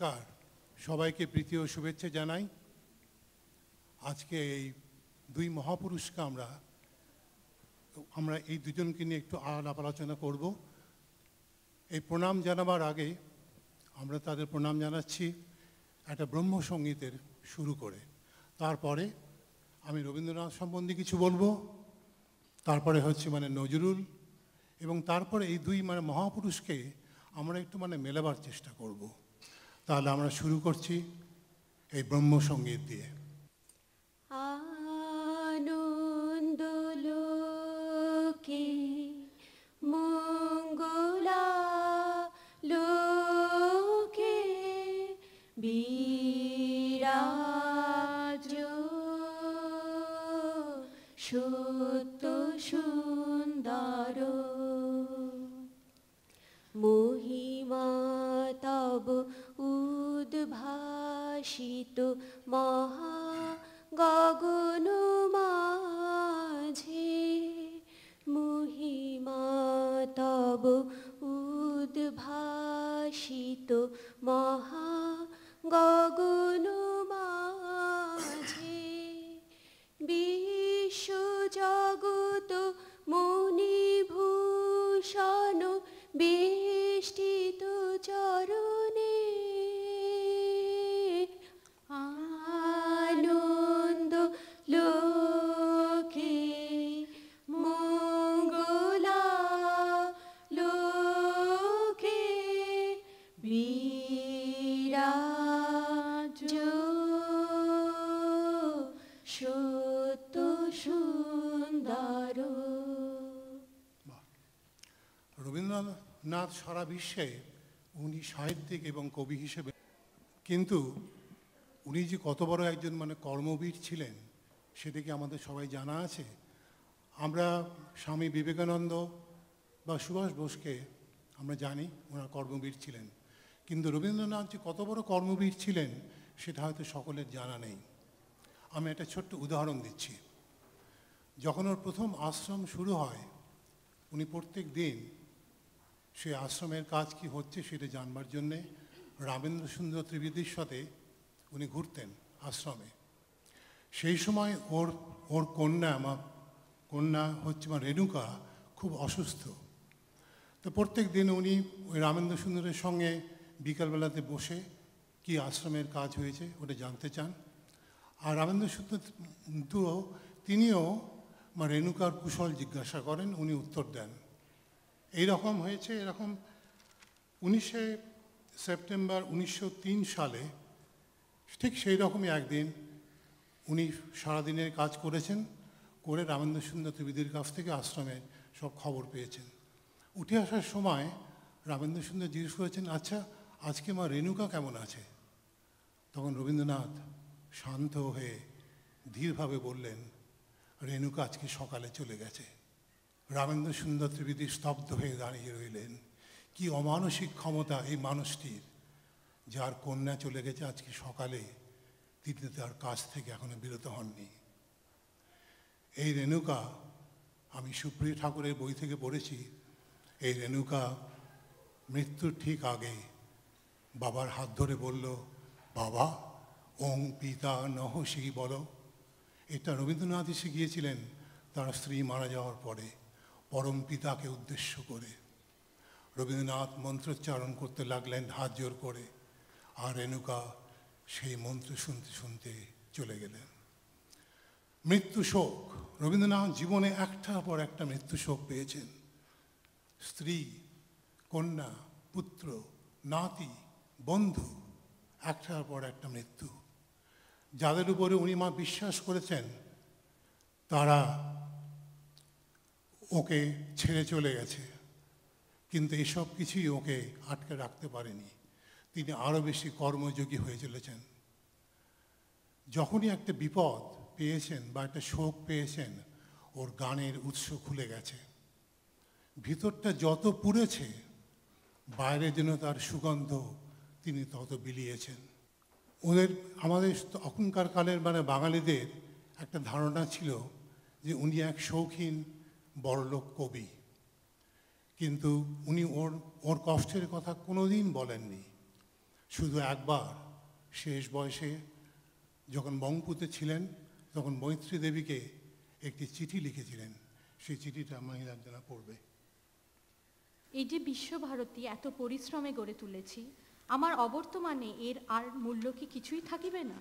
নমস্কার, সবাইকে প্রীতি ও শুভেচ্ছা জানাই। আজকে এই দুই মহাপুরুষকে আমরা এই দুজনকে নিয়ে একটু আলাপ আলোচনা করব। এই প্রণাম জানাবার আগে আমরা তাদের প্রণাম জানাচ্ছি একটা ব্রহ্মসঙ্গীতের শুরু করে। তারপরে আমি রবীন্দ্রনাথ সম্বন্ধে কিছু বলবো, তারপরে হচ্ছে নজরুল, এবং তারপরে এই দুই মহাপুরুষকে আমরা একটু মেলাবার চেষ্টা করব। তাহলে আমরা শুরু করছি এই ব্রহ্মসঙ্গীত দিয়ে। আনন্দ লোকে মঙ্গলা লোকে বিরাজ সত্য সুন্দর মহিমা তব উদ্ভাসিত মহা গগন মাঝে, মহিমা তব উদ্ভাসিত মহা গগন মাঝে, বিশ্ব জগত মণিভূষণ বেষ্টিত চরণে, আনন্দ লোকে মঙ্গলা লোকে বিরাজ সত্য সুন্দর। রবীন্দ্রনাথ সারা বিশ্বে উনি সাহিত্যিক এবং কবি হিসেবে, কিন্তু উনি যে কত বড় একজন কর্মবীর ছিলেন সেটা কি আমাদের সবাই জানা আছে? আমরা স্বামী বিবেকানন্দ বা সুভাষ বোসকে আমরা জানি ওনার কর্মবীর ছিলেন, কিন্তু রবীন্দ্রনাথ যে কত বড় কর্মবীর ছিলেন সেটা হয়তো সকলের জানা নেই। আমি একটা ছোট্ট উদাহরণ দিচ্ছি। যখন ওর প্রথম আশ্রম শুরু হয়, উনি প্রত্যেক দিন সেই আশ্রমের কাজ কি হচ্ছে সেটা জানবার জন্যে রামেন্দ্র সুন্দর ত্রিবেদীর সাথে উনি ঘুরতেন আশ্রমে। সেই সময় ওর কন্যা হচ্ছে রেণুকা খুব অসুস্থ। তো প্রত্যেক দিন উনি ওই রামেন্দ্র সুন্দরের সঙ্গে বিকালবেলাতে বসে কি আশ্রমের কাজ হয়েছে ওটা জানতে চান। আর রামেন্দ্র সুন্দর তিনিও রেণুকার কুশল জিজ্ঞাসা করেন, উনি উত্তর দেন। এইরকম হয়েছে। এরকম 19শে সেপ্টেম্বর 1903 সালে ঠিক সেই রকমই একদিন উনি সারাদিনের কাজ করেছেন, করে রামেন্দ্র সুন্দর ত্রিবেদীর কাছ থেকে আশ্রমে সব খবর পেয়েছেন। উঠে আসার সময় রামেন্দ্র সুন্দর জিজ্ঞেস করেছেন, আচ্ছা আজকে মা রেণুকা কেমন আছে? তখন রবীন্দ্রনাথ শান্ত হয়ে ধীরভাবে বললেন, রেণুকা আজকে সকালে চলে গেছে। রামেন্দ্র সুন্দর ত্রিবেদী স্তব্ধ হয়ে দাঁড়িয়ে রইলেন। কি অমানসিক ক্ষমতা এই মানুষটির, যার কন্যা চলে গেছে আজকে সকালে, তিনি তার কাছ থেকে এখনো বিরত হননি। এই রেণুকা, আমি সুপ্রিয় ঠাকুরের বই থেকে পড়েছি, এই রেণুকা মৃত্যুর ঠিক আগে বাবার হাত ধরে বলল, বাবা ওং পিতা নহসি বলো। এটা রবীন্দ্রনাথ এসে গিয়েছিলেন তার স্ত্রী মারা যাওয়ার পরে পরম পিতাকে উদ্দেশ্য করে। রবীন্দ্রনাথ মন্ত্রোচ্চারণ করতে লাগলেন হাত জোর করে, আর রেণুকা সেই মন্ত্র শুনতে শুনতে চলে গেলেন। মৃত্যু শোক, রবীন্দ্রনাথ জীবনে একটার পর একটা মৃত্যু শোক পেয়েছেন। স্ত্রী, কন্যা, পুত্র, নাতি, বন্ধু, একটার পর একটা মৃত্যু। যাদের উপরে উনি বিশ্বাস করেছেন তারা ওকে ছেড়ে চলে গেছে, কিন্তু এসব কিছুই ওকে আটকে রাখতে পারেনি। তিনি আরও বেশি কর্মযোগী হয়ে চলেছেন। যখনই একটা বিপদ পেয়েছেন বা একটা শোক পেয়েছেন, ওর গানের উৎস খুলে গেছে। ভিতরটা যত পুড়েছে, বাইরে যেন তার সুগন্ধ তিনি তত বিলিয়েছেন। আমাদের তখনকার কালের বাঙালিদের একটা ধারণা ছিল যে উনি এক শৌখিন বড়লোক কবি, কিন্তু উনি ওর কষ্টের কথা কোনোদিন বলেননি। শুধু একবার শেষ বয়সে যখন বঙ্গপুতে ছিলেন তখন মৈত্রী দেবীকে একটি চিঠি লিখেছিলেন। সেই চিঠিটা মহিলারা পড়বে। এই যে বিশ্বভারতী এত পরিশ্রমে গড়ে তুলেছি, আমার অবর্তমানে এর আর মূল্য কি কিছুই থাকিবে না?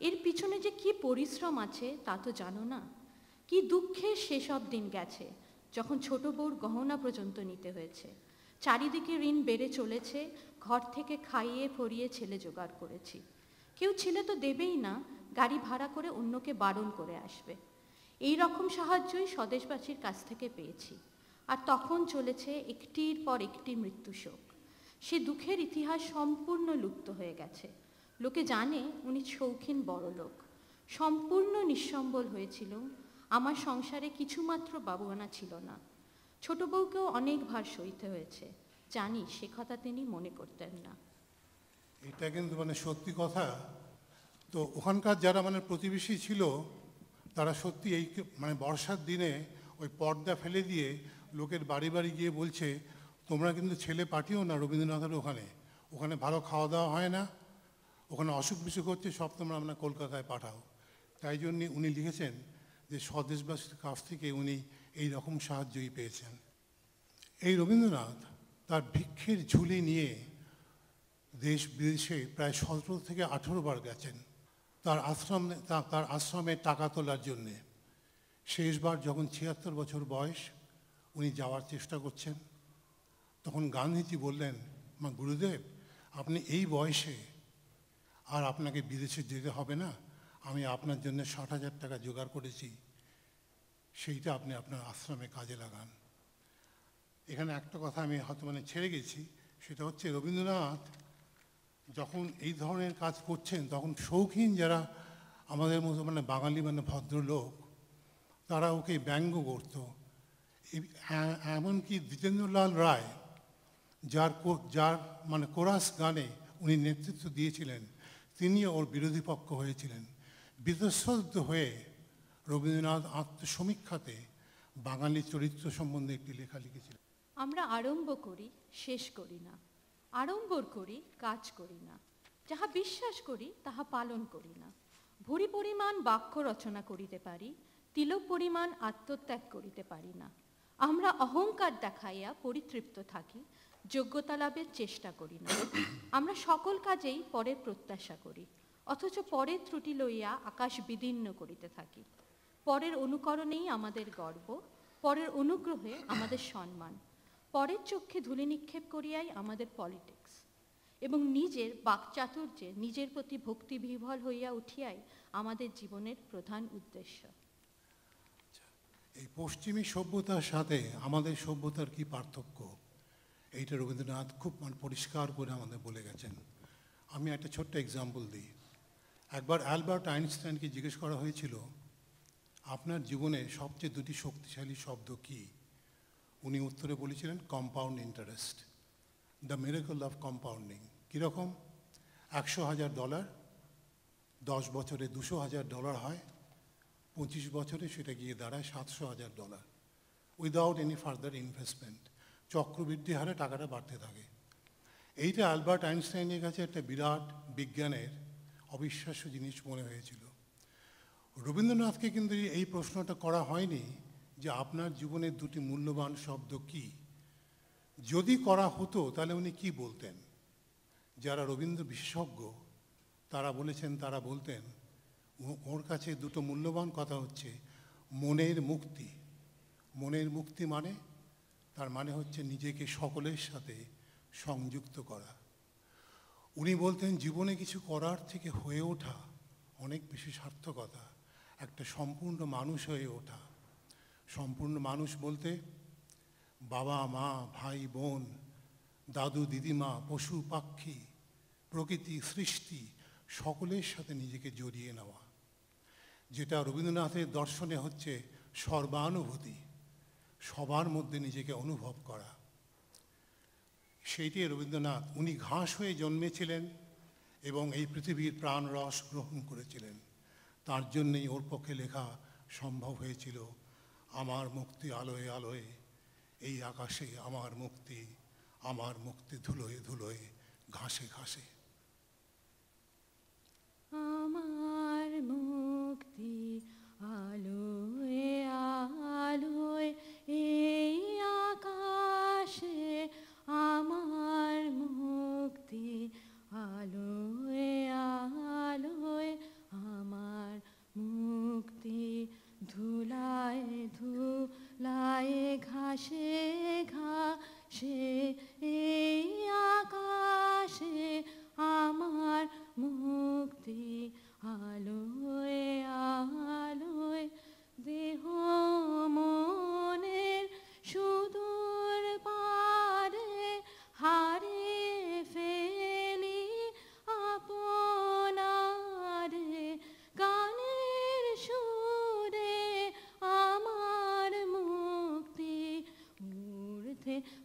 এর পিছনে যে কি পরিশ্রম আছে তা তো জানো না। কি দুঃখের সেসব দিন গেছে যখন ছোট বউর গহনা পর্যন্ত নিতে হয়েছে। চারিদিকে ঋণ বেড়ে চলেছে, ঘর থেকে খাইয়ে পরিয়ে ছেলে জোগাড় করেছি। কেউ ছেলে তো দেবেই না, গাড়ি ভাড়া করে অন্যকে বারণ করে আসবে। এই রকম সাহায্যই স্বদেশবাসীর কাছ থেকে পেয়েছি। আর তখন চলেছে একটির পর একটি মৃত্যু শোক। সে দুঃখের ইতিহাস সম্পূর্ণ লুপ্ত হয়ে গেছে। লোকে জানে উনি শৌখিন বড়লোক। সম্পূর্ণ নিঃসম্বল হয়েছিল। আমার সংসারে কিছুমাত্র বাবুয়ানা ছিল না। ছোট বউকেও অনেক ভার সইতে হয়েছে। জানি সে কথা তিনি মনে করতেন না। এটা কিন্তু সত্যি কথা। তো ওখানকার যারা প্রতিবেশী ছিল তারা সত্যি এই বর্ষার দিনে ওই পর্দা ফেলে দিয়ে লোকের বাড়ি বাড়ি গিয়ে বলছে, তোমরা কিন্তু ছেলে পাঠিও না রবীন্দ্রনাথের ওখানে, ওখানে ভালো খাওয়া দাওয়া হয় না, ওখানে অসুখ বিসুখ হচ্ছে, সব তোমরা কলকাতায় পাঠাও। তাই জন্যে উনি লিখেছেন যে স্বদেশবাসীর কাছ থেকে উনি এই রকম সাহায্যই পেয়েছেন। এই রবীন্দ্রনাথ তার ভিক্ষের ঝুলি নিয়ে দেশ বিদেশে প্রায় 17 থেকে 18 বার গেছেন তার আশ্রমে টাকা তোলার জন্যে। শেষবার যখন 76 বছর বয়স উনি যাওয়ার চেষ্টা করছেন, তখন গান্ধীজি বললেন, মা গুরুদেব, আপনি এই বয়সে আর আপনাকে বিদেশে যেতে হবে না, আমি আপনার জন্য 60,000 টাকা জোগাড় করেছি, সেইটা আপনি আপনার আশ্রমে কাজে লাগান। এখানে একটা কথা আমি হয়তো ছেড়ে গেছি, সেটা হচ্ছে রবীন্দ্রনাথ যখন এই ধরনের কাজ করছেন তখন শৌখিন যারা আমাদের মতো বাঙালি ভদ্রলোক, তারা ওকে ব্যঙ্গ করত। এমনকি দ্বিজেন্দ্রলাল রায়, যার কোরাস গানে উনি নেতৃত্ব দিয়েছিলেন, তিনিও ওর বিরোধী পক্ষ হয়েছিলেন। বীতশ্রদ্ধ হয়ে রবীন্দ্রনাথ আত্মসমীক্ষাতে বাঙালি চরিত্র সম্বন্ধে একটি লেখা লিখেছিলেন। আমরা আরম্ভ করি, শেষ করি না। আড়ম্বর করি, কাজ করি না। যাহা বিশ্বাস করি তাহা পালন করি না। ভুরি পরিমাণ বাক্য রচনা করিতে পারি, তিলক পরিমাণ আত্মত্যাগ করিতে পারি না। আমরা অহংকার দেখাইয়া পরিতৃপ্ত থাকি, যোগ্যতা লাভের চেষ্টা করি না। আমরা সকল কাজেই পরের প্রত্যাশা করি, অথচ পরের ত্রুটি লইয়া আকাশ বিদীর্ণ করিতে থাকি। পরের অনুকরণেই আমাদের গর্ব, পরের অনুগ্রহে আমাদের সম্মান, পরের চক্ষে ধূলি নিক্ষেপ করিয়াই আমাদের পলিটিক্স, এবং নিজের বাকচাতুর্যে নিজের প্রতি ভক্তি বিহ্বল হইয়া উঠিয়াই আমাদের জীবনের প্রধান উদ্দেশ্য। এই পশ্চিমী সভ্যতার সাথে আমাদের সভ্যতার কি পার্থক্য, এইটা রবীন্দ্রনাথ খুব পরিষ্কার করে আমাদের বলে গেছেন। আমি একটা ছোট্ট এক্সাম্পল দিই। একবার অ্যালবার্ট আইনস্টাইনকে জিজ্ঞেস করা হয়েছিল, আপনার জীবনে সবচেয়ে দুটি শক্তিশালী শব্দ কি? উনি উত্তরে বলেছিলেন, compound interest, the miracle of compounding. কীরকম? $100,000 10 বছরে $200,000 হয়, 25 বছরে সেটা গিয়ে দাঁড়ায় $700,000 উইদাউট এনি ফার্দার ইনভেস্টমেন্ট। চক্রবৃদ্ধি হারে টাকাটা বাড়তে থাকে। এইটা অ্যালবার্ট আইনস্টাইনের কাছে একটা বিরাট বিজ্ঞানের অবিশ্বাস্য জিনিস মনে হয়েছিল। রবীন্দ্রনাথকে কিন্তু এই প্রশ্নটা করা হয়নি যে আপনার জীবনের দুটি মূল্যবান শব্দ কি। যদি করা হতো তাহলে উনি কি বলতেন? যারা রবীন্দ্র বিশেষজ্ঞ তারা বলতেন ওর কাছে দুটো মূল্যবান কথা হচ্ছে মনের মুক্তি। মনের মুক্তি তার মানে হচ্ছে নিজেকে সকলের সাথে সংযুক্ত করা। উনি বলতেন জীবনে কিছু করার থেকে হয়ে ওঠা অনেক বেশি সার্থকতা, একটা সম্পূর্ণ মানুষ হয়ে ওঠা। সম্পূর্ণ মানুষ বলতে বাবা মা ভাই বোন দাদু দিদিমা পশু পাখি প্রকৃতি সৃষ্টি সকলের সাথে নিজেকে জড়িয়ে নেওয়া, যেটা রবীন্দ্রনাথের দর্শনে হচ্ছে সর্বানুভূতি, সবার মধ্যে নিজেকে অনুভব করা। সেইটি রবীন্দ্রনাথ, উনি ঘাস হয়ে জন্মেছিলেন এবং এই পৃথিবীর প্রাণ রস গ্রহণ করেছিলেন। তার জন্যই ওর পক্ষে লেখা সম্ভব হয়েছিল, আমার মুক্তি আলোয় আলোয়, এই আকাশে আমার মুক্তি ধুলোয় ধুলোয় ঘাসে ঘাসে।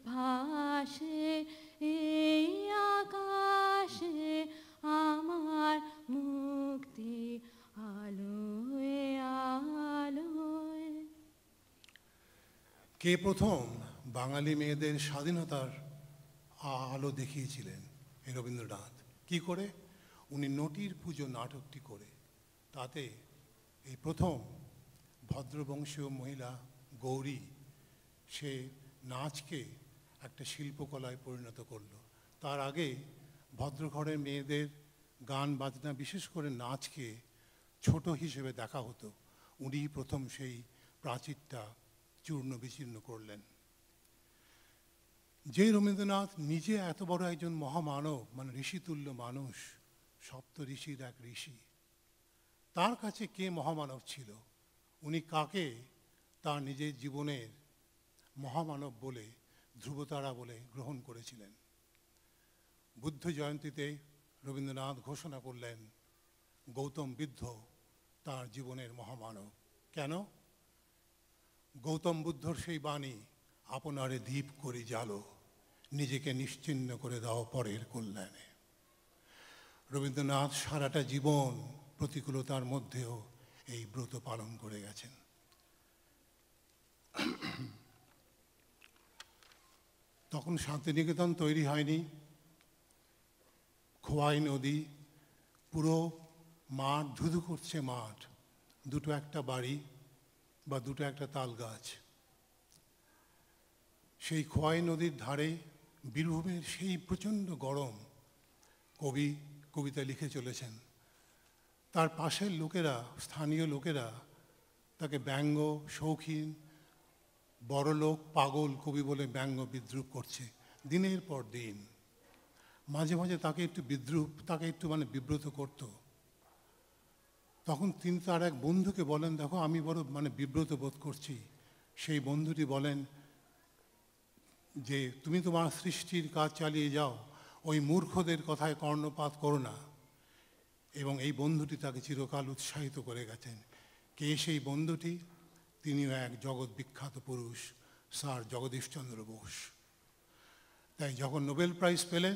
ভাসে এই আকাশে আমার মুক্তি আলোয় আলোয়। কে প্রথম বাঙালি মেয়েদের স্বাধীনতার আলো দেখিয়েছিলেন? এই রবীন্দ্রনাথ। কি করে? উনি নটির পুজো নাটকটি করে। তাতে এই প্রথম ভদ্রবংশীয় মহিলা গৌরী সে নাচকে একটা শিল্পকলায় পরিণত করলো। তার আগে ভদ্রঘরের মেয়েদের গান বাজনা, বিশেষ করে নাচকে ছোট হিসেবে দেখা হতো। উনি প্রথম সেই প্রাচীরটা চূর্ণ বিচূর্ণ করলেন। যে রবীন্দ্রনাথ নিজে এত বড় একজন মহামানব, মানে ঋষিতুল্য মানুষ, সপ্ত ঋষির এক ঋষি, তার কাছে কে মহামানব ছিল? উনি কাকে তার নিজের জীবনের মহামানব বলে, ধ্রুবতারা বলে গ্রহণ করেছিলেন? বুদ্ধ জয়ন্তীতে রবীন্দ্রনাথ ঘোষণা করলেন গৌতম বুদ্ধ তার জীবনের মহামানব। কেন? গৌতম বুদ্ধর সেই বাণী, আপনারে দীপ করে জ্বালো, নিজেকে নিশ্চিহ্ন করে দাও পরের কল্যাণে। রবীন্দ্রনাথ সারাটা জীবন প্রতিকূলতার মধ্যেও এই ব্রত পালন করে গেছেন। তখন শান্তিনিকেতন তৈরি হয়নি। খোয়াই নদী, পুরো মাঠ, ধুধু করছে মাঠ, দুটো একটা বাড়ি বা দুটো একটা তাল গাছ। সেই খোয়াই নদীর ধারে বীরভূমের সেই প্রচণ্ড গরম, কবি কবিতা লিখে চলেছেন। তার পাশের লোকেরা, স্থানীয় লোকেরা তাকে ব্যঙ্গ, শৌখিন, বড়লোক, পাগল কবি বলে ব্যঙ্গ বিদ্রুপ করছে দিনের পর দিন। মাঝে মাঝে তাকে একটু বিব্রত করত। তখন তিনি তার এক বন্ধুকে বলেন, দেখো আমি বড় বিব্রত বোধ করছি। সেই বন্ধুটি বলেন যে তুমি তোমার সৃষ্টির কাজ চালিয়ে যাও, ওই মূর্খদের কথায় কর্ণপাত করো না। এবং এই বন্ধুটি তাকে চিরকাল উৎসাহিত করে গেছেন। কে সেই বন্ধুটি? তিনিও এক জগৎ বিখ্যাত পুরুষ, স্যার জগদীশচন্দ্র বোস। তাই যখন নোবেল প্রাইজ পেলেন,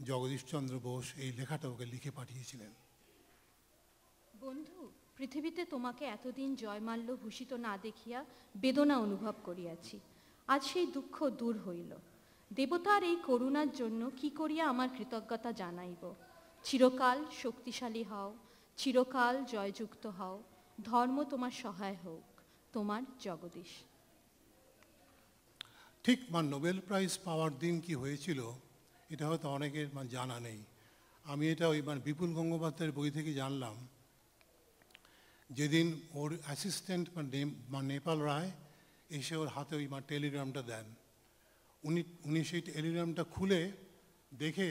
জগদীশচন্দ্র বোস এই লেখাটা ওকে লিখে পাঠিয়েছিলেন। বন্ধু, পৃথিবীতে তোমাকে এতদিন জয়মাল্য ভূষিত না দেখিয়া বেদনা অনুভব করিয়াছি। আজ সেই দুঃখ দূর হইল। দেবতার এই করুণার জন্য কি করিয়া আমার কৃতজ্ঞতা জানাইব। চিরকাল শক্তিশালী হও, চিরকাল জয়যুক্ত হও, ধর্ম তোমার সহায় হোক। তোমার জগদীশ। ঠিক নোবেল প্রাইজ পাওয়ার দিন কি হয়েছিল এটা হয়তো অনেকের জানা নেই। আমি এটা ওই বিপুল গঙ্গোপাধ্যায়ের বই থেকে জানলাম। যেদিন ওর অ্যাসিস্ট্যান্ট নেপাল রায় এসে ওর হাতে ওই টেলিগ্রামটা দেন, উনি সেই টেলিগ্রামটা খুলে দেখে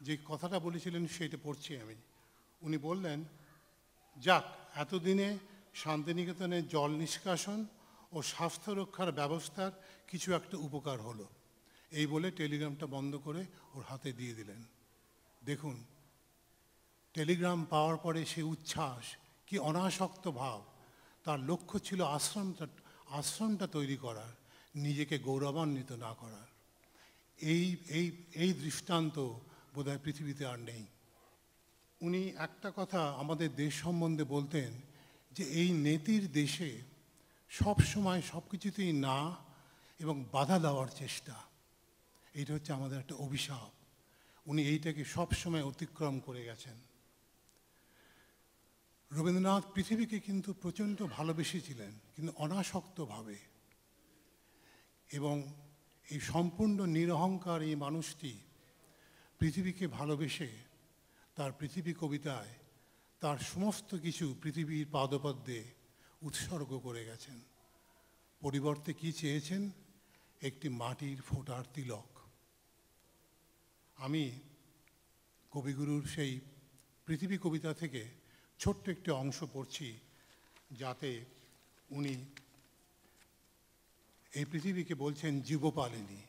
যে কথাটা বলেছিলেন সেটা পড়ছি আমি। উনি বললেন, যাক, এতদিনে শান্তিনিকেতনের জল নিষ্কাশন ও স্বাস্থ্য রক্ষার ব্যবস্থার কিছু একটা উপকার হলো। এই বলে টেলিগ্রামটা বন্ধ করে ওর হাতে দিয়ে দিলেন। দেখুন, টেলিগ্রাম পাওয়ার পরে সে উচ্ছ্বাস, কি অনাসক্ত ভাব। তার লক্ষ্য ছিল আশ্রমটা তৈরি করার, নিজেকে গৌরবান্বিত না করার। এই দৃষ্টান্ত বোধহয় পৃথিবীতে আর নেই। উনি একটা কথা আমাদের দেশ সম্বন্ধে বলতেন যে এই নেতির দেশে সব সময় সব কিছুতেই না এবং বাধা দেওয়ার চেষ্টা, এইটা হচ্ছে আমাদের একটা অভিশাপ। উনি এইটাকে সব সময় অতিক্রম করে গেছেন। রবীন্দ্রনাথ পৃথিবীকে কিন্তু প্রচণ্ড ভালোবেসেছিলেন, কিন্তু অনাসক্তভাবে। এবং এই সম্পূর্ণ নিরহংকার এই মানুষটি পৃথিবীকে ভালোবেসে তার পৃথিবী কবিতায় তার সমস্ত কিছু পৃথিবীর পাদপদ্মে উৎসর্গ করে গেছেন। পরিবর্তে কি চেয়েছেন? একটি মাটির ফোঁটার তিলক। আমি কবিগুরুর সেই পৃথিবী কবিতা থেকে ছোট্ট একটি অংশ পড়ছি, যাতে উনি এই পৃথিবীকে বলছেন জীবপালিনী।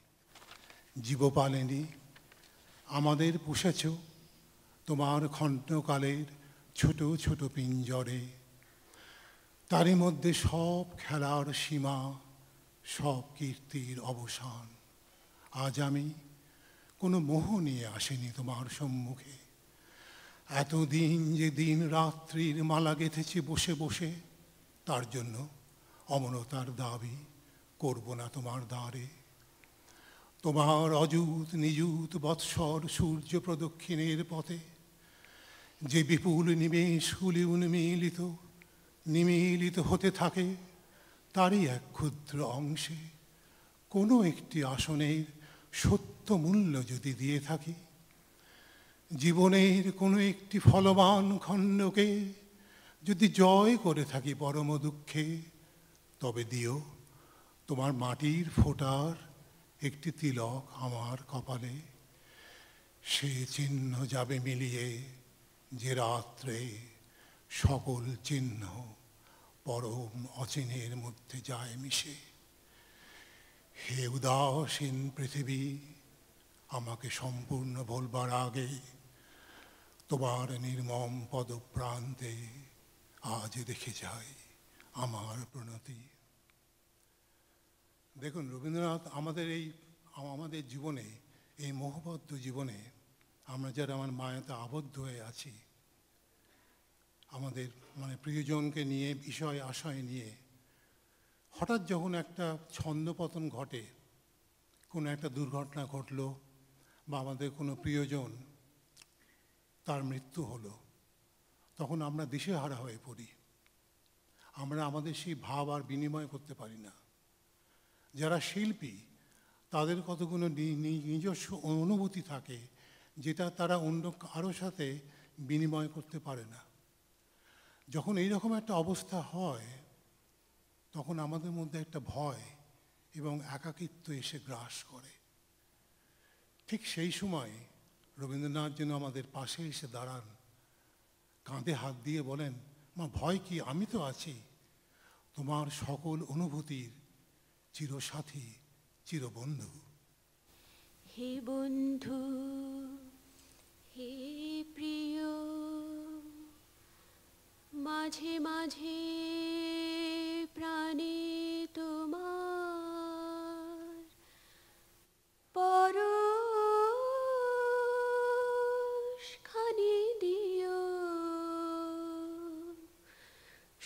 জীবপালিনী, আমাদের পুষেছ তোমার খণ্ডকালের ছোট ছোট পিঞ্জরে, তারই মধ্যে সব খেলার সীমা, সব কীর্তির অবসান। আজ আমি কোনো মোহ নিয়ে আসিনি তোমার সম্মুখে। এতদিন যে দিন রাত্রির মালা গেঁথেছি বসে বসে, তার জন্য অমরতার দাবি করব না তোমার দ্বারে। তোমার অযুত নিযুত বৎসর সূর্য প্রদক্ষিণের পথে যে বিপুল নিমেষগুলি নিমিলিত হতে থাকে, তারই এক ক্ষুদ্র অংশে কোনো একটি আসনের সত্য মূল্য যদি দিয়ে থাকি, জীবনের কোনো একটি ফলবান খণ্ডকে যদি জয় করে থাকি পরম দুঃখে, তবে দিও তোমার মাটির ফোঁটার একটি তিলক আমার কপালে। সে চিহ্ন যাবে মিলিয়ে যে রাত্রে সকল চিহ্ন পরম অচিনের মধ্যে যায় মিশে। হে উদাসীন পৃথিবী, আমাকে সম্পূর্ণ ভুলবার আগে তোমার নির্মম পদপ্রান্তে আজ দেখে যাই আমার প্রণতি। দেখুন, রবীন্দ্রনাথ আমাদের জীবনে, এই মোহবদ্ধ জীবনে আমরা যারা আমার মায়াতে আবদ্ধ হয়ে আছি, আমাদের প্রিয়জনকে নিয়ে, বিষয় আশয় নিয়ে, হঠাৎ যখন একটা ছন্দপতন ঘটে, কোনো একটা দুর্ঘটনা ঘটলো বা আমাদের কোনো প্রিয়জন তার মৃত্যু হলো, তখন আমরা দিশেহারা হয়ে পড়ি। আমরা আমাদের সেই ভাব আর বিনিময় করতে পারি না। যারা শিল্পী, তাদের কতগুলো নিজস্ব অনুভূতি থাকে যেটা তারা অন্য কারো সাথে বিনিময় করতে পারে না। যখন এইরকম একটা অবস্থা হয়, তখন আমাদের মধ্যে একটা ভয় এবং একাকিত্ব এসে গ্রাস করে। ঠিক সেই সময় রবীন্দ্রনাথ যেন আমাদের পাশে এসে দাঁড়ান, কাঁধে হাত দিয়ে বলেন, মা ভয় কি, আমি তো আছি, তোমার সকল অনুভূতির চিরসাথী, চিরবন্ধু। হে বন্ধু, হে প্রিয়, মাঝে মাঝে প্রাণে তোমার পরশখানি দিও,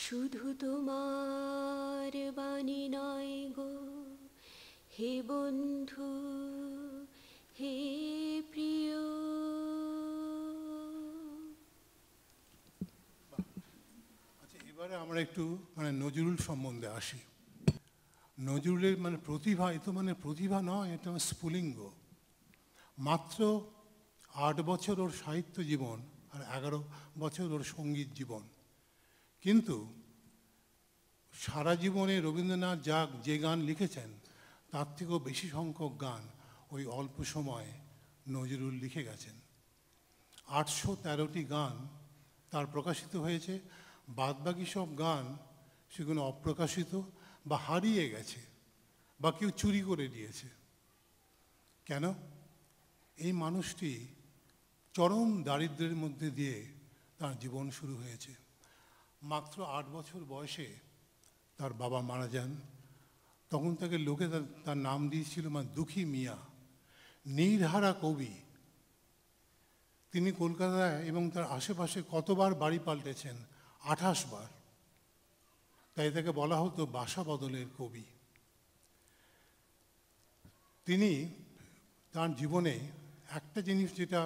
শুধু তোমার বাণী নয় গো হে বন্ধু, হে প্রিয়। আচ্ছা, এবারে আমরা একটু নজরুল সম্বন্ধে আসি। নজরুলের প্রতিভা, এ তো প্রতিভা নয়, এটা স্ফুলিঙ্গ। মাত্র 8 বছর ওর সাহিত্য জীবন আর 11 বছর ওর সঙ্গীত জীবন, কিন্তু সারা জীবনে রবীন্দ্রনাথ যে গান লিখেছেন তার থেকেও বেশি সংখ্যক গান ওই অল্প সময়ে নজরুল লিখে গেছেন। 813টি গান তার প্রকাশিত হয়েছে। বাদবাকি সব গান সেগুলো অপ্রকাশিত বা হারিয়ে গেছে বা কেউ চুরি করে দিয়েছে। কেন? এই মানুষটি চরম দারিদ্র্যের মধ্যে দিয়ে তার জীবন শুরু হয়েছে। মাত্র 8 বছর বয়সে তার বাবা মারা যান। তখন তাকে লোকে তার নাম দিয়েছিল দুঃখী মিয়া, নির্হারা কবি। তিনি কলকাতায় এবং তার আশেপাশে কতবার বাড়ি পাল্টেছেন, 28 বার। তাই তাকে বলা হতো বাসা বদলের কবি। তিনি তার জীবনে একটা জিনিস যেটা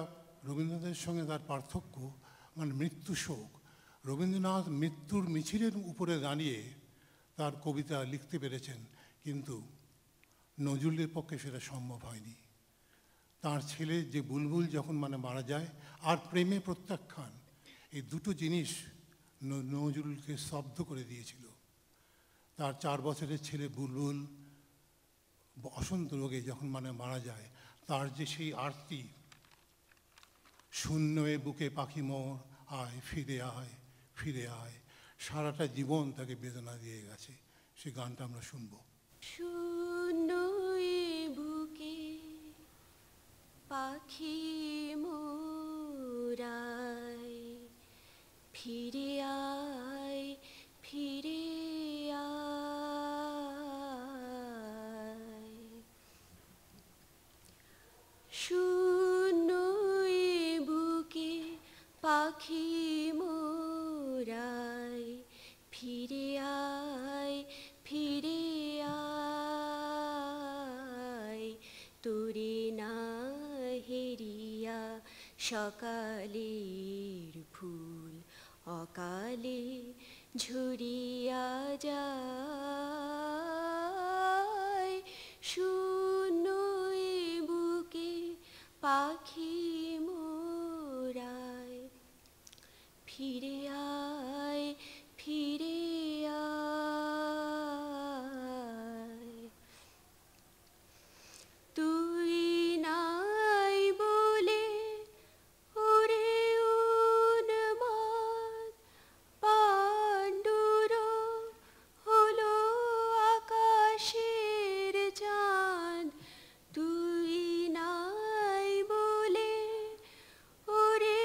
রবীন্দ্রনাথের সঙ্গে তার পার্থক্য, মৃত্যু শোক। রবীন্দ্রনাথ মৃত্যুর মিছিলের উপরে দাঁড়িয়ে তার কবিতা লিখতে পেরেছেন, কিন্তু নজরুলের পক্ষে সেটা সম্ভব হয়নি। তার ছেলে যে বুলবুল যখন মারা যায়, আর প্রেমে প্রত্যাখ্যান, এই দুটো জিনিস নজরুলকে স্তব্ধ করে দিয়েছিল। তার 4 বছরের ছেলে বুলবুল বসন্ত রোগে যখন মারা যায়, তার যে সেই আরতি, শূন্য এ বুকে পাখি মোর আয় ফিরে আয় ফিরে আয়, সারাটা জীবন তাকে বেদনা দিয়ে গেছে। সেই গানটা আমরা শুনবো। শূন্য এ বুকে পাখি মোর আয় ফিরে আয় ফিরে আয়, পাখি মোরাই ফিরে আয় ফিরে আয় তোরে না হেরিয়া সকালের ফুল অকালে ঝরিয়া যায় শূন্য এ বুকে পাখি মোরাই ফিরে আয় ফিরে আয় তুই নাই বলে ওরে উন্মাদ পাণ্ডুর হলো আকাশের চাঁদ তুই নাই বলে ওরে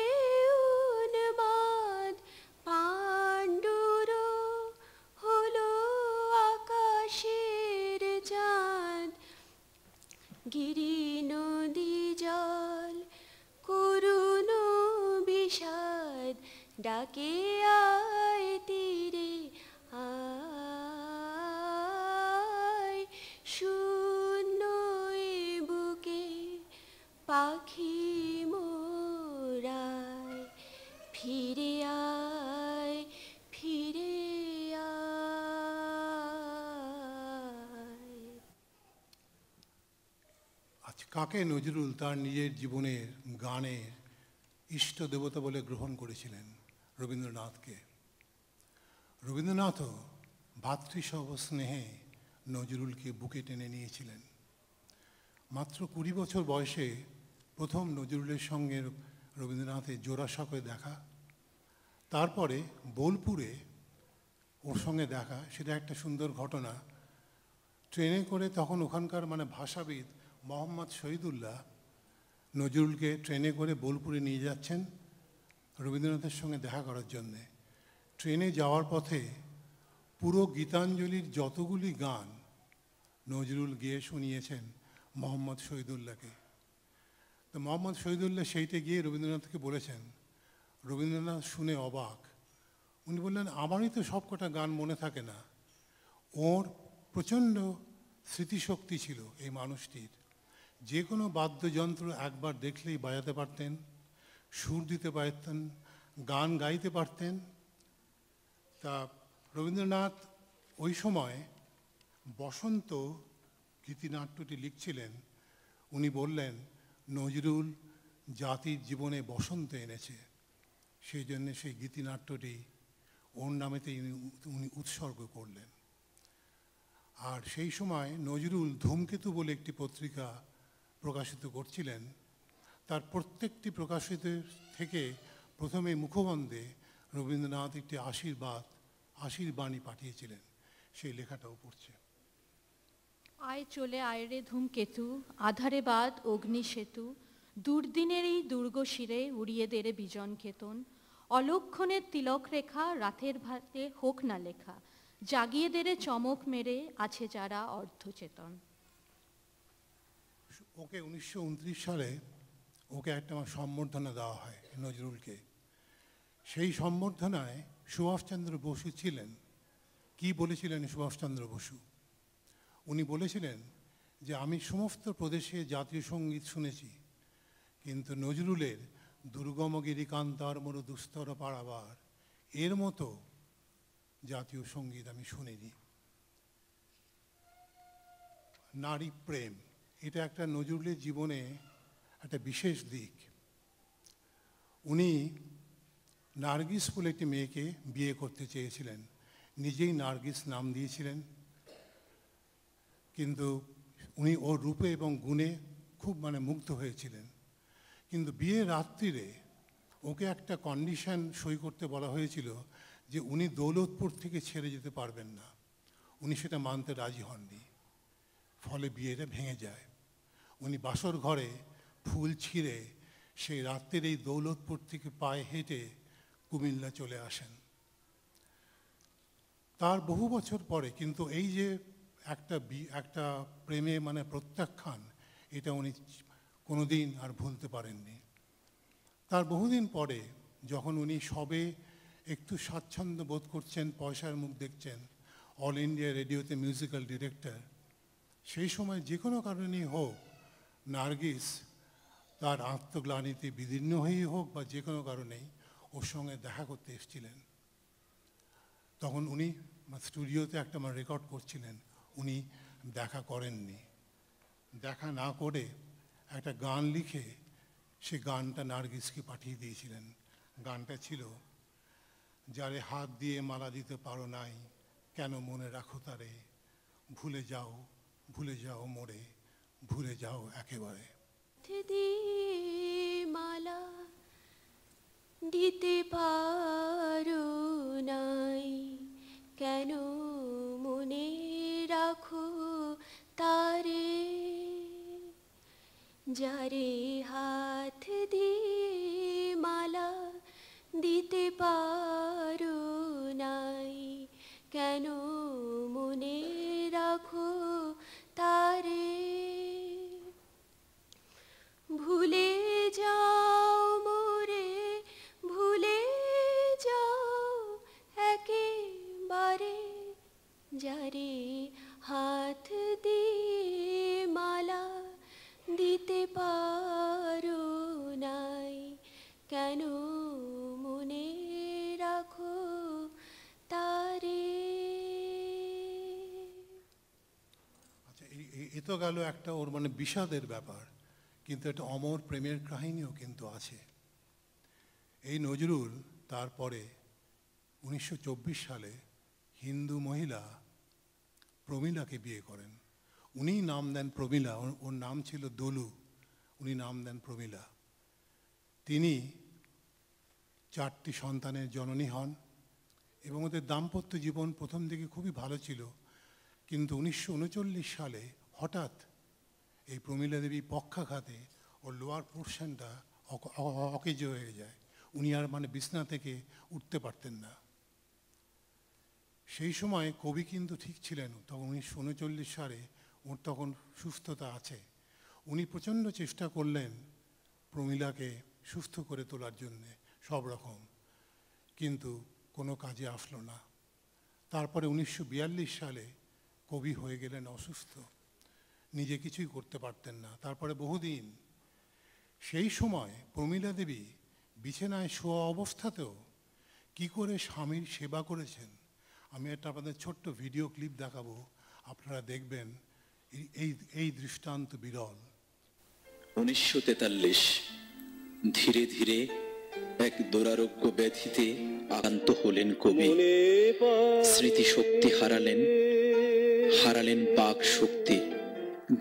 উন্মাদ পাণ্ডুর হলো আকাশের চাঁদ গিরি নদী জল করুণ বিষাদ ডাকে আয় তীরে আয় শূন্য এ বুকে পাখি মোরাই ফিরে আয় ফিরে আয় আজ কাকে নজরুল তার নিজের জীবনের গানের ইষ্ট দেবতা বলে গ্রহণ করেছিলেন? রবীন্দ্রনাথকে। রবীন্দ্রনাথও ভাতৃসভ স্নেহে নজরুলকে বুকে টেনে নিয়েছিলেন। মাত্র 20 বছর বয়সে প্রথম নজরুলের সঙ্গে রবীন্দ্রনাথের জোড়াসাঁকোয় দেখা, তারপরে বোলপুরে ওর সঙ্গে দেখা। সেটা একটা সুন্দর ঘটনা। ট্রেনে করে তখন ওখানকার ভাষাবিদ মোহাম্মদ শহীদুল্লাহ নজরুলকে ট্রেনে করে বোলপুরে নিয়ে যাচ্ছেন রবীন্দ্রনাথের সঙ্গে দেখা করার জন্যে। ট্রেনে যাওয়ার পথে পুরো গীতাঞ্জলির যতগুলি গান নজরুল গেয়ে শুনিয়েছেন মোহাম্মদ শহীদুল্লাহকে। তো মোহাম্মদ শহীদুল্লাহ সেইটা গিয়ে রবীন্দ্রনাথকে বলেছেন। রবীন্দ্রনাথ শুনে অবাক। উনি বললেন, আমারই তো সব কটা গান মনে থাকে না। ওর প্রচণ্ড স্মৃতিশক্তি ছিল এই মানুষটির। যে কোনো বাদ্যযন্ত্র একবার দেখলেই বাজাতে পারতেন, সুর দিতে পারতেন, গান গাইতে পারতেন। তা রবীন্দ্রনাথ ওই সময় বসন্ত গীতিনাট্যটি লিখছিলেন। উনি বললেন, নজরুল জাতির জীবনে বসন্ত এনেছে, সেই জন্যে সেই গীতিনাট্যটি ওর নামেতেই উনি উৎসর্গ করলেন। আর সেই সময় নজরুল ধূমকেতু বলে একটি পত্রিকা প্রকাশিত করছিলেন। তার প্রত্যেকটি প্রকাশিত থেকে প্রথমে মুখবন্ধে রবীন্দ্রনাথ একটি আশীর্বাণী পাঠিয়েছিলেন। সেই লেখাটাও পড়ছে। আয় চলে আয় রে ধূমকেতু, আধারে বাদ অগ্নি সেতু, দুর্দিনের এই দুর্গ শিরে উড়িয়ে দেরে বিজন কেতন, অলক্ষণের তিলক রেখা রাতের ভাতে হোক না লেখা, জাগিয়ে দেরে চমক মেরে আছে যারা অর্ধচেতন। ওকে 1929 সালে ওকে একটা সম্বর্ধনা দেওয়া হয় নজরুলকে। সেই সম্বর্ধনায় সুভাষচন্দ্র বসু ছিলেন। কি বলেছিলেন সুভাষচন্দ্র বসু? উনি বলেছিলেন যে, আমি সমস্ত প্রদেশে জাতীয় সঙ্গীত শুনেছি, কিন্তু নজরুলের দুর্গম গিরিকান্তার মরু দুস্তর পারাবার এর মতো জাতীয় সঙ্গীত আমি শুনিনি। নারী প্রেম, এটা একটা নজরুলের জীবনে একটা বিশেষ দিক। উনি নার্গিস বলে একটি মেয়েকে বিয়ে করতে চেয়েছিলেন, নিজেই নার্গিস নাম দিয়েছিলেন। কিন্তু উনি ওর রূপে এবং গুণে খুব মুগ্ধ হয়েছিলেন। কিন্তু বিয়ের রাত্রিরে ওকে একটা কন্ডিশন সই করতে বলা হয়েছিল যে উনি দৌলতপুর থেকে ছেড়ে যেতে পারবেন না। উনি সেটা মানতে রাজি হননি, ফলে বিয়েটা ভেঙে যায়। উনি বাসর ঘরে ফুল ছিঁড়ে সেই রাত্রের এই দৌলতপুর থেকে পায়ে হেঁটে কুমিল্লা চলে আসেন। তার বহু বছর পরে কিন্তু এই যে একটা প্রেমে প্রত্যাখ্যান, এটা উনি কোনোদিন আর ভুলতে পারেননি। তার বহুদিন পরে যখন উনি সবে একটু স্বাচ্ছন্দ্য বোধ করছেন, পয়সার মুখ দেখছেন, অল ইন্ডিয়া রেডিওতে মিউজিক্যাল ডিরেক্টর, সেই সময় যে কোনো কারণেই হোক নার্গিস তার আত্মগ্লানিতে বিদীর্ণ হয়েই হোক বা যে কোনো কারণেই ওর সঙ্গে দেখা করতে এসেছিলেন। তখন উনি স্টুডিওতে একটা রেকর্ড করছিলেন, উনি দেখা করেননি। দেখা না করে একটা গান লিখে সে গানটা নার্গিসকে পাঠিয়ে দিয়েছিলেন। গানটা ছিল, যারে হাত দিয়ে মালা দিতে পারো নাই, কেন মনে রাখো তারে, ভুলে যাও মোরে, ভুলে যাও একেবারে। মালা দিতে পারো নাই, কেন মনে রাখো তারে, যারে হাত দিয়ে মালা দিতে পারো নাই, কেন মনে রাখো তারে, ভুলে যাও মোরে, ভুলে যাও একেবারে, যারে হাত দিয়ে মালা দিতে পারো নাই, কেন মনে রাখো তারে। আচ্ছা, এ তো গেল একটা ওর বিষাদের ব্যাপার, কিন্তু একটা অমর প্রেমের কাহিনীও কিন্তু আছে। এই নজরুল তারপরে 1924 সালে হিন্দু মহিলা প্রমীলাকে বিয়ে করেন। উনি নাম দেন প্রমীলা, ওর নাম ছিল দলু, উনি নাম দেন প্রমীলা। তিনি 4টি সন্তানের জননী হন এবং ওদের দাম্পত্য জীবন প্রথম দিকে খুবই ভালো ছিল, কিন্তু 1939 সালে হঠাৎ এই প্রমীলা দেবী পক্ষাঘাতে ওর লোয়ার পোর্শনটা অকেজো হয়ে যায়। উনি আর বিছনা থেকে উঠতে পারতেন না। সেই সময় কবি কিন্তু ঠিক ছিলেন, তখন 1939 সালে ওর তখন সুস্থতা আছে। উনি প্রচণ্ড চেষ্টা করলেন প্রমীলাকে সুস্থ করে তোলার জন্যে সব রকম, কিন্তু কোনো কাজে আসলো না। তারপরে 1942 সালে কবি হয়ে গেলেন অসুস্থ, নিজে কিছুই করতে পারতেন না। তারপরে বহুদিন, সেই সময় প্রমীলা দেবী বিছানায় শোয়া অবস্থাতেও কি করে স্বামীর সেবা করেছেন, আমি একটা আপনাদের ছোট্ট ভিডিও ক্লিপ দেখাবো, আপনারা দেখবেন এই দৃষ্টান্ত বিরল। 1943 ধীরে ধীরে এক দুরারোগ্য ব্যাধিতে আক্রান্ত হলেন কবি। স্মৃতিশক্তি হারালেন বাক শক্তি,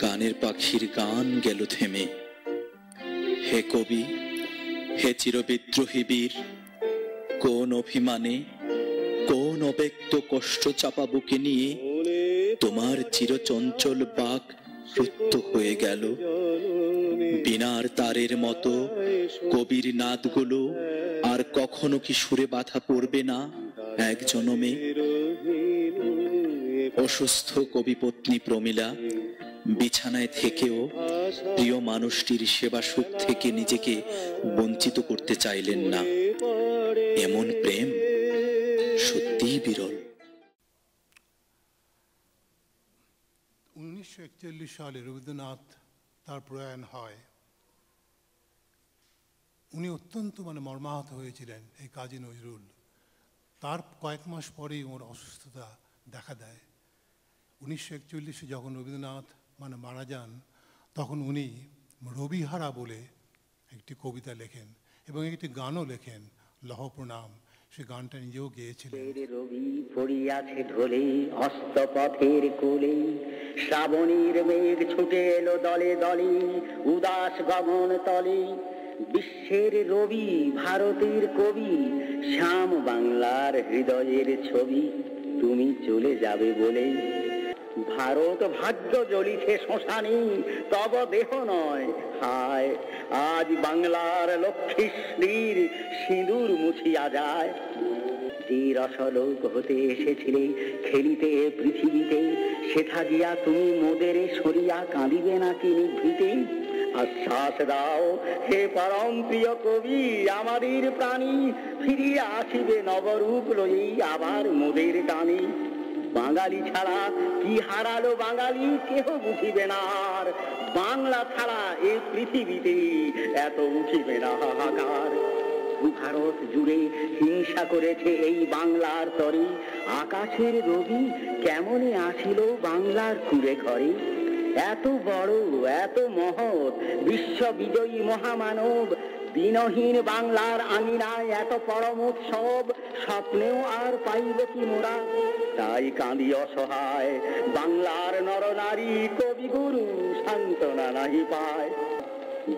গানের পাখির গান গেল থেমে। হে কবি, হে চিরবিদ্রোহী বীর, কোন অভিমানে, কোন অব্যক্ত কষ্ট চাপা বুকে নিয়ে তোমার চিরচঞ্চল বাক রুদ্ধ হয়ে গেল। বিনার তারের মতো কবির নাদগুলো আর কখনো কি সুরে বাধা পড়বে না এক জনমে? অসুস্থ কবিপত্নী প্রমীলা বিছানায় থেকেও প্রিয় মানুষটির সেবা সুখ থেকে নিজেকে বঞ্চিত করতে চাইলেন না। এমন প্রেম সত্যিই বিরল। 1941 সালে রবীন্দ্রনাথ তার প্রয়াণ হয়। উনি অত্যন্ত মর্মাহত হয়েছিলেন, এই কাজী নজরুল। তার কয়েক মাস পরেই ওর অসুস্থতা দেখা দেয়। 1941 যখন রবীন্দ্রনাথ মারা যান, তখন উনি রবিহারা বলে একটি কবিতা লেখেন এবং একটি গানও লেখেন, লহ প্রণাম। সে গানটা নিজেও গেয়েছিলেন। রবি পড়িয়াছে ঢোলে অস্তপথের কোলে, শ্রাবণীর মেঘ ছুটে এলো দলে দলে, উদাস গগন তলে। বিশ্বের রবি ভারতের কবি, শ্যাম বাংলার হৃদয়ের ছবি, তুমি চলে যাবে বলে। ভারত ভাগ্য জ্বলিছে শ্মশানে, তব দেহ নয় হায়। আজ বাংলার লক্ষ্মী স্ত্রীর সিঁদুর মুছিয়া যায়। যে রসলোক হতে এসেছিলে খেলিতে পৃথিবীতে, সেথা গিয়া তুমি মোদের সরিয়া কাঁদিবে নাকি নিভৃতে? আশ্বাস দাও হে পরম প্রিয় কবি, আমাদের প্রাণী ফিরিয়ে আসিবে নবরূপ লই আবার মোদের টানি। বাঙালি ছাড়া কি হারালো বাঙালি কেহ বুঝিবে না আর, বাংলা ছাড়া এই পৃথিবীতে এত উঠিবে না হাহাকার। ভারত জুড়ে হিংসা করেছে এই বাংলার তরে, আকাশের রবি কেমনে আসিল বাংলার কুড়ে ঘরে। এত বড় এত মহৎ বিশ্ব বিজয়ী মহামানব, দিনহীন বাংলার আঙিনায় এত পরম উৎসব, স্বপ্নেও আর পাইব কি মোরা। তাই কাঁদি অসহায় বাংলার নরনারী, কবিগুরু সান্ত্বনা নাহি পায়।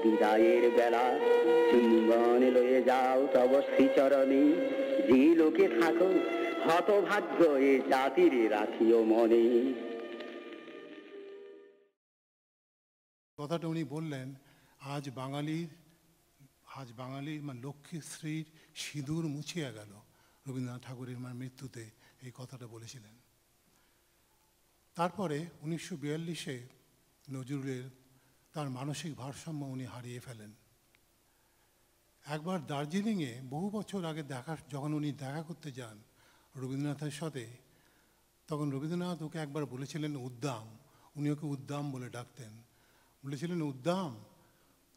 বিদায়ের বেলা চুম্বন লয়ে যাও তব শ্রীচরণে, যে লোকে থাকো হতভাগ্য এ জাতির রাখিও মনে। কথাটা উনি বললেন, আজ বাঙালির লক্ষ্মীশ্রীর সিঁদুর মুছিয়া গেল। রবীন্দ্রনাথ ঠাকুরের মৃত্যুতে এই কথাটা বলেছিলেন। তারপরে 1942-এ নজরুলের তার মানসিক ভারসাম্য উনি হারিয়ে ফেলেন। একবার দার্জিলিংয়ে বহু বছর আগে যখন উনি দেখা করতে যান রবীন্দ্রনাথের সাথে, তখন রবীন্দ্রনাথ ওকে একবার বলেছিলেন উদ্দাম, উনি ওকে উদ্দাম বলে ডাকতেন। বলেছিলেন, উদ্দাম,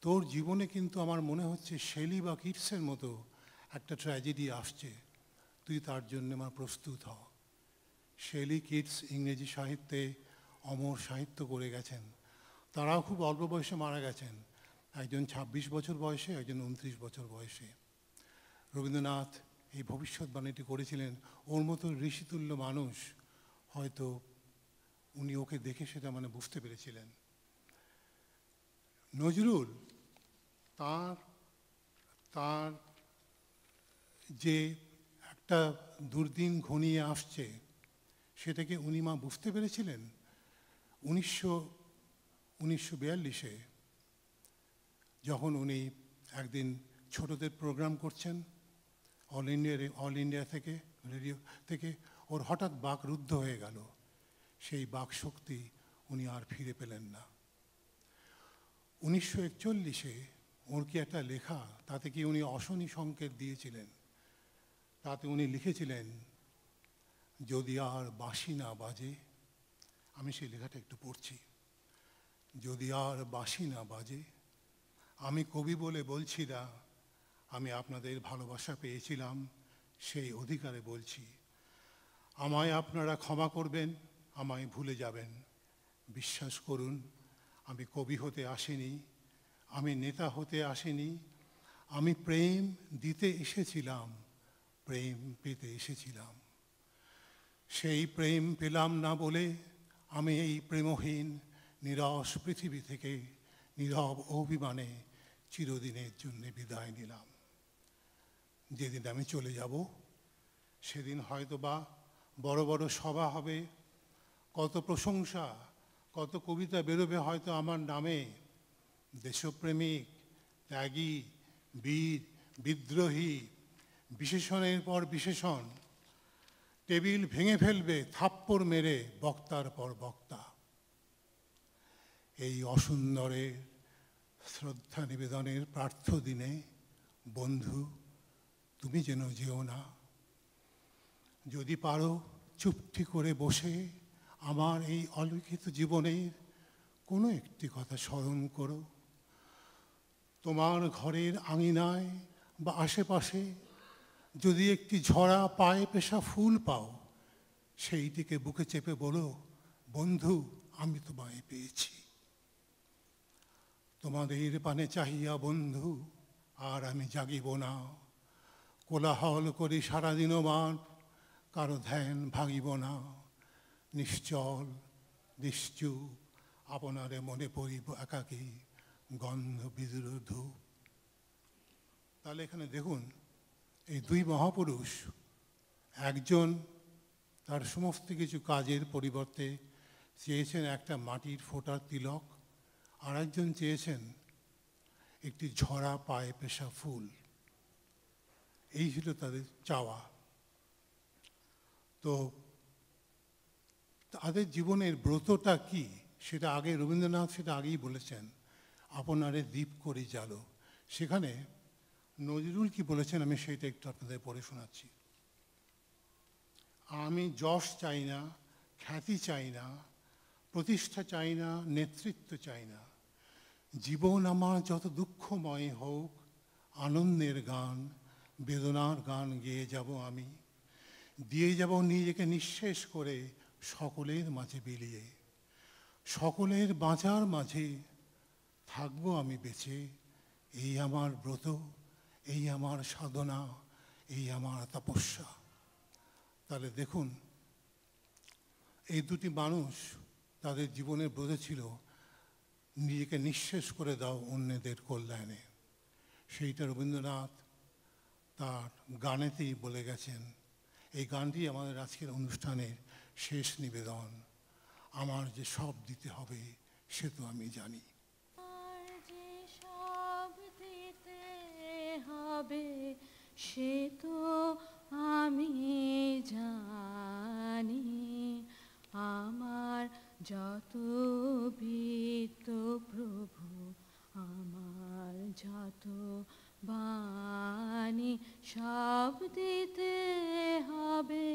তোর জীবনে কিন্তু আমার মনে হচ্ছে শেলি বা কিটসের মতো একটা ট্র্যাজেডি আসছে, তুই তার জন্য আমার প্রস্তুত হ। শেলি কিটস ইংরেজি সাহিত্যে অমর সাহিত্য করে গেছেন, তারাও খুব অল্প বয়সে মারা গেছেন, একজন 26 বছর বয়সে, একজন 29 বছর বয়সে। রবীন্দ্রনাথ এই ভবিষ্যৎবাণীটি করেছিলেন, ওর মতো ঋষিতুল্য মানুষ হয়তো উনি ওকে দেখে সেটা বুঝতে পেরেছিলেন। নজরুল তার যে একটা দুর্দিন ঘনিয়ে আসছে সেটাকে উনি বুঝতে পেরেছিলেন। 1942-এ যখন উনি একদিন ছোটদের প্রোগ্রাম করছেন অল ইন্ডিয়া থেকে, রেডিও থেকে, ওর হঠাৎ বাক রুদ্ধ হয়ে গেল। সেই বাক শক্তি উনি আর ফিরে পেলেন না। 1941-এ ওর কি একটা লেখা, তাতে কি উনি অশনি সংকেত দিয়েছিলেন। তাতে উনি লিখেছিলেন, যদি আর বাঁশি না বাজে, আমি সেই লেখাটা একটু পড়ছি। যদি আর বাঁশি না বাজে, আমি কবি বলে বলছি না, আমি আপনাদের ভালোবাসা পেয়েছিলাম, সেই অধিকারে বলছি। আমায় আপনারা ক্ষমা করবেন, আমায় ভুলে যাবেন। বিশ্বাস করুন, আমি কবি হতে আসিনি, আমি নেতা হতে আসিনি, আমি প্রেম দিতে এসেছিলাম, প্রেম পেতে এসেছিলাম। সেই প্রেম পেলাম না বলে আমি এই প্রেমহীন নিরস পৃথিবী থেকে নীরব অভিমানে চিরদিনের জন্য বিদায় নিলাম। যেদিন আমি চলে যাব সেদিন হয়তোবা বড় বড় সভা হবে, কত প্রশংসা, কত কবিতা বেরোবে হয়তো আমার নামে। দেশপ্রেমিক, ত্যাগী, বীর, বিদ্রোহী, বিশেষণের পর বিশেষণ, টেবিল ভেঙে ফেলবে থাপ্পড় মেরে বক্তার পর বক্তা। এই অসুন্দরের শ্রদ্ধা নিবেদনের প্রার্থ দিনে বন্ধু, তুমি যেন যেও না। যদি পারো চুপটি করে বসে আমার এই অলিখিত জীবনের কোনো একটি কথা স্মরণ করো। তোমার ঘরের আঙিনায় বা আশেপাশে যদি একটি ঝরা পায়ে পেশা ফুল পাও, সেইটিকে বুকে চেপে বলো, বন্ধু, আমি তোমায় পেয়েছি। তোমাদের পানে চাহিয়া বন্ধু আর আমি জাগিব না, কোলাহল করি সারাদিনও মান, কারো ধ্যান ভাঙিব না। নিশ্চল নিশ্চুপ আপনারে মনে পড়িব একাকী, গন্ধ বিদুর ধূপ। তাহলে এখানে দেখুন, এই দুই মহাপুরুষ, একজন তার সমস্ত কিছু কাজের পরিবর্তে চেয়েছেন একটা মাটির ফোঁটার তিলক, আর একজন চেয়েছেন একটি ঝরা পায়ে পেশা ফুল। এই ছিল তাদের চাওয়া। তো তাদের জীবনের ব্রতটা কি সেটা রবীন্দ্রনাথ সেটা আগেই বলেছেন। আপনারে দ্বীপ করি জালো। সেখানে নজরুল কি বলেছেন আমি সেইটা একটু আপনাদের পড়ে শোনাচ্ছি। আমি যশ চাই না, খ্যাতি চাই না, প্রতিষ্ঠা চাই না, নেতৃত্ব চাই না। জীবন আমার যত দুঃখময় হোক, আনন্দের গান, বেদনার গান গেয়ে যাব আমি, দিয়ে যাব নিজেকে নিঃশেষ করে সকলের মাঝে বিলিয়ে। সকলের বাঁচার মাঝে থাকবো আমি বেঁচে, এই আমার ব্রত, এই আমার সাধনা, এই আমার তপস্যা। তাহলে দেখুন, এই দুটি মানুষ তাদের জীবনের ব্রত ছিল নিজেকে নিঃশেষ করে দাও অন্যদের কল্যাণে। সেইটা রবীন্দ্রনাথ তার গানেতেই বলে গেছেন। এই গানটি আমাদের আজকের অনুষ্ঠানের শেষ নিবেদন। আমার যে সব দিতে হবে সে তো আমি জানি। আর যে সব দিতে হবে সে তো আমি জানি। আমার যত বৃত্ত প্রভু, আমার যত বাণী, সব দিতে হবে,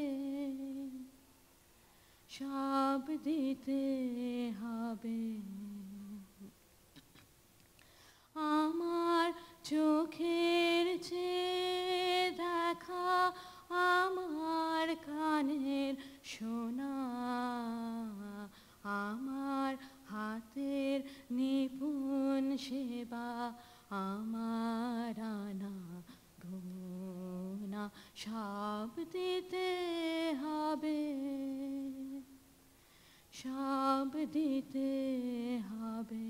সব দিতে হবে। আমার চোখের চেয়ে দেখা, আমার কানের শোনা, আমার হাতের নিপুণ সেবা, আমার আনা গোনা, সব দিতে হবে, সব দিতে হবে।